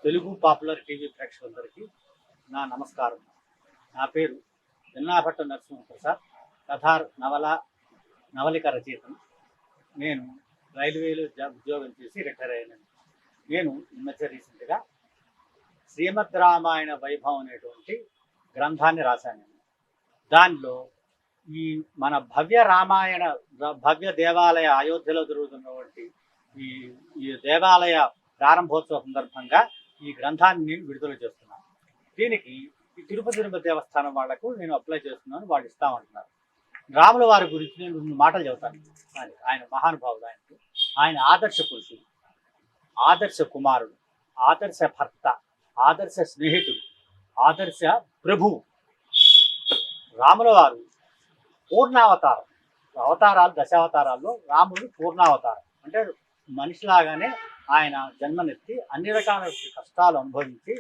Telugu popular TV ప్రేక్షకులందరికీ నా నమస్కారం. నా పేరు వెన్నాభట్ట నరసింహప్రసాద్. కథా నవలిక రచయితను. నేను రైల్వేలో ఉద్యోగం చేసి రిటైర్ అయినాను. నేను ఈ మధ్య రీసెంట్గా శ్రీమద్ రామాయణ వైభవం అనేటువంటి గ్రంథాన్ని రాశాను. దానిలో ఈ మన భవ్య దేవాలయ అయోధ్యలో జరుగుతున్నటువంటి ఈ దేవాలయ ప్రారంభోత్సవ సందర్భంగా ఈ గ్రంథాన్ని విడుదల చేస్తున్నాను. దీనికి ఈ తిరుపతి దేవస్థానం వాళ్లకు నేను అప్లై చేస్తున్నాను, వాళ్ళు ఇస్తామంటున్నారు. రాముల వారి గురించి నేను 2 మాటలు చెబుతాను. ఆయన మహానుభావుడు, ఆయన ఆదర్శ పురుషుడు, ఆదర్శ కుమారుడు, ఆదర్శ భర్త, ఆదర్శ స్నేహితుడు, ఆదర్శ ప్రభువు. రాముల వారు పూర్ణావతారం. అవతారాలు దశావతారాల్లో రాముడు పూర్ణావతారం. అంటే మనిషిలాగానే ఆయన జన్మనెత్తి అన్ని రకాల కష్టాలు అనుభవించి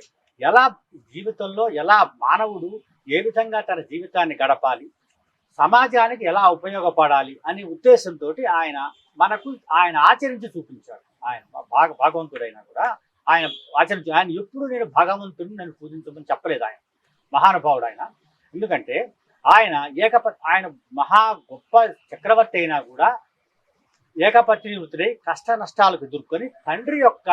జీవితంలో ఎలా మానవుడు ఏ విధంగా తన జీవితాన్ని గడపాలి, సమాజానికి ఎలా ఉపయోగపడాలి అనే ఉద్దేశంతో ఆయన ఆచరించి చూపించాడు. ఆయన భగవంతుడైనా కూడా ఆయన ఎప్పుడు నేను భగవంతుడిని నన్ను పూజించమని చెప్పలేదు. ఆయన మహానుభావుడు. ఆయన ఎందుకంటే ఆయన మహా గొప్ప చక్రవర్తి అయినా కూడా ఏకపత్ని వృత్తుడై కష్ట నష్టాలకు ఎదుర్కొని తండ్రి యొక్క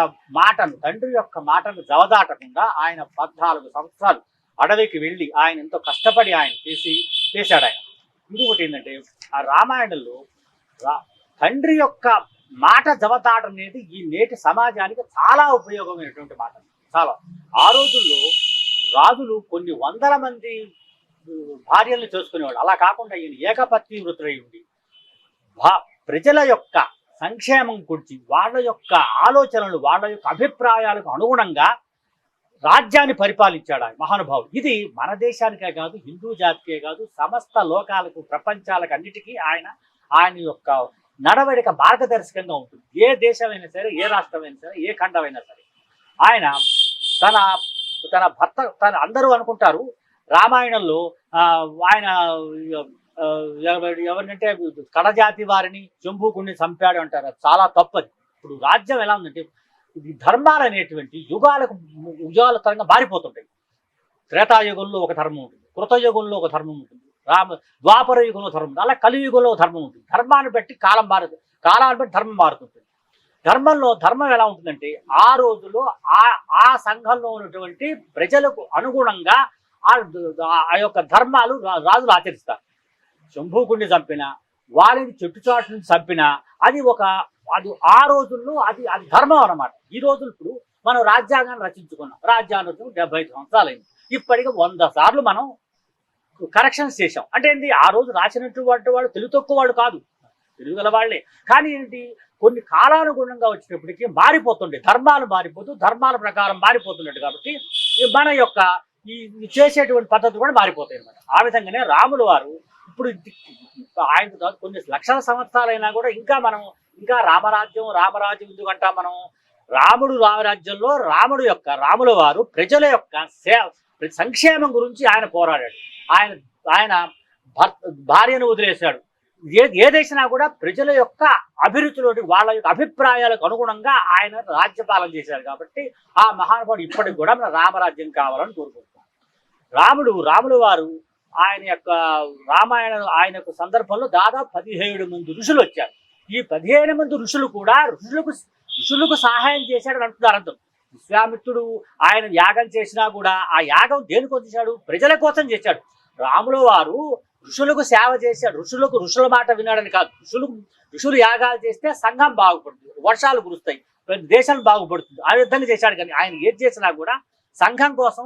మాటను జవదాటకుండా ఆయన 14 సంవత్సరాలు అడవికి వెళ్ళి ఆయన ఎంతో కష్టపడి ఆయన చేశాడు. ఆయన ఇంకొకటి ఏంటంటే, ఆ రామాయణంలో తండ్రి యొక్క మాట జవదాట అనేది ఈ నేటి సమాజానికి చాలా ఉపయోగమైనటువంటి మాట. చాలా ఆ రోజుల్లో రాజులు కొన్ని వందల మంది భార్యలను చేసుకునేవాడు. అలా కాకుండా ఈయన ఏకపత్ని వృత్తుడై ఉండి ప్రజల యొక్క సంక్షేమం గురించి, వాళ్ళ యొక్క ఆలోచనలు, వాళ్ళ యొక్క అభిప్రాయాలకు అనుగుణంగా రాజ్యాన్ని పరిపాలించాడు ఆయన మహానుభావుడు. ఇది మన దేశానికే కాదు, హిందూ జాతికే కాదు, సమస్త లోకాలకు, ప్రపంచాలకు అన్నిటికీ ఆయన యొక్క నడవడిక మార్గదర్శకంగా ఉంటుంది. ఏ దేశమైనా సరే, ఏ రాష్ట్రమైనా సరే, ఏ ఖండమైనా సరే. ఆయన తన భర్త అందరూ అనుకుంటారు రామాయణంలో ఆయన ఎవరినంటే కడజాతి వారిని జంబూకుడిని చంపాడు అంటారు. అది చాలా తప్పది. ఇప్పుడు రాజ్యం ఎలా ఉందంటే, ధర్మాలు అనేటువంటి యుగాల తరంగా మారిపోతుంటాయి. త్రేతాయుగంలో ఒక ధర్మం ఉంటుంది, కృతయుగంలో ఒక ధర్మం ఉంటుంది, ద్వాపర యుగంలో ధర్మం ఉంటుంది, అలా కలియుగంలో ఒక ధర్మం ఉంటుంది. ధర్మాన్ని బట్టి కాలాన్ని బట్టి ధర్మం మారుతుంటుంది. ధర్మం ఎలా ఉంటుందంటే, ఆ రోజుల్లో ఆ సంఘంలో ఉన్నటువంటి ప్రజలకు అనుగుణంగా ఆ యొక్క ధర్మాలు రాజులు ఆచరిస్తారు. శంభూకుడిని చంపినా, వాళ్ళని చెట్టుచాటు నుంచి చంపినా అది ఆ రోజుల్లో అది ధర్మం అన్నమాట. ఈ రోజులు ఇప్పుడు మనం రాజ్యాంగాన్ని రచించుకున్నాం. రాజ్యాంగం 75 సంవత్సరాలు అయింది. ఇప్పటికి 100 సార్లు మనం కరెక్షన్స్ చేశాం. అంటే ఏంటి, ఆ రోజు రాసినటువంటి వాడు తెలుగు తక్కువ వాడు కాదు, తెలుగు గల వాళ్ళే. కానీ ఏంటి, కొన్ని కాలానుగుణంగా వచ్చేటప్పటికి మారిపోతుండే, ధర్మాల ప్రకారం మారిపోతున్నట్టు. కాబట్టి మన యొక్క ఈ చేసేటువంటి పద్ధతులు కూడా మారిపోతాయి అన్నమాట. ఆ విధంగానే రాముల వారు ఇప్పుడు ఆయన కొన్ని లక్షల సంవత్సరాలైనా కూడా ఇంకా రామరాజ్యం ఎందుకంటా మనం రామరాజ్యంలో రాముల వారు ప్రజల యొక్క సంక్షేమం గురించి ఆయన పోరాడాడు. ఆయన భార్యను వదిలేశాడు. ఏ దేశమైనా కూడా ప్రజల యొక్క అభిరుచిలోని, వాళ్ళ యొక్క అభిప్రాయాలకు అనుగుణంగా ఆయన రాజ్యపాలన చేశారు. కాబట్టి ఆ మహానుభావుడు ఇప్పటికి కూడా మన రామరాజ్యం కావాలని కోరుకుంటున్నాం. రాముల వారు ఆయన యొక్క సందర్భంలో దాదాపు 17 మంది ఋషులు వచ్చారు. ఈ 15 మంది ఋషులు కూడా ఋషులకు సహాయం చేశాడని అంటున్నారు. అర్థం, విశ్వామిత్రుడు ఆయన యాగం చేసినా కూడా ఆ యాగం దేనికోసం చేశాడు? ప్రజల కోసం చేశాడు. రాముల వారు ఋషులకు సేవ చేశాడు. ఋషుల మాట వినాడని కాదు. ఋషులు యాగాలు చేస్తే సంఘం బాగుపడుతుంది, వర్షాలు కురుస్తాయి, దేశం బాగుపడుతుంది. ఆ విధంగా చేశాడు. కానీ ఆయన ఏది చేసినా కూడా సంఘం కోసం,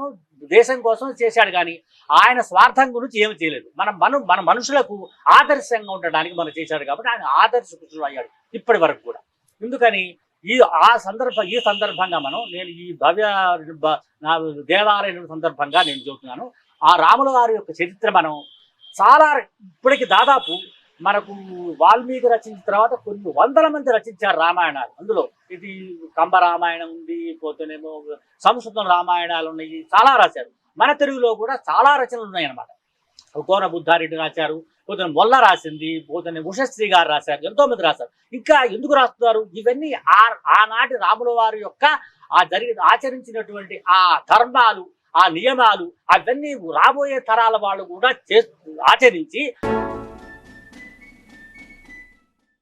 దేశం కోసం చేశాడు. కానీ ఆయన స్వార్థం గురించి ఏమి చేయలేదు. మన మనుషులకు ఆదర్శంగా ఉండడానికి మనం చేశాడు. కాబట్టి ఆయన ఆదర్శ పురుషుడు అయ్యాడు ఇప్పటి వరకు కూడా. ఎందుకని ఈ సందర్భంగా నేను ఈ దేవాలయం సందర్భంగా నేను చెబుతున్నాను. ఆ రాముల వారి యొక్క చరిత్ర మనం చాలా ఇప్పటికి దాదాపు మనకు వాల్మీకి రచించిన తర్వాత కొన్ని వందల మంది రచించారు రామాయణాలు. అందులో ఇది కంబ రామాయణం ఉంది, పోతేనేమో సంస్కృతం రామాయణాలు ఉన్నాయి, చాలా రాశారు. మన తెలుగులో కూడా చాలా రచనలు ఉన్నాయి అన్నమాట. కోన బుద్ధారెడ్డి రాశారు, పోతన మొల్ల రాసింది, పోతన ఉషశ్రీ గారు రాశారు, ఎంతో మంది రాశారు. ఇంకా ఎందుకు రాస్తున్నారు? ఇవన్నీ ఆనాటి రాముల వారి యొక్క ఆచరించినటువంటి ఆ ధర్మాలు, ఆ నియమాలు అవన్నీ రాబోయే తరాల వాళ్ళు కూడా ఆచరించి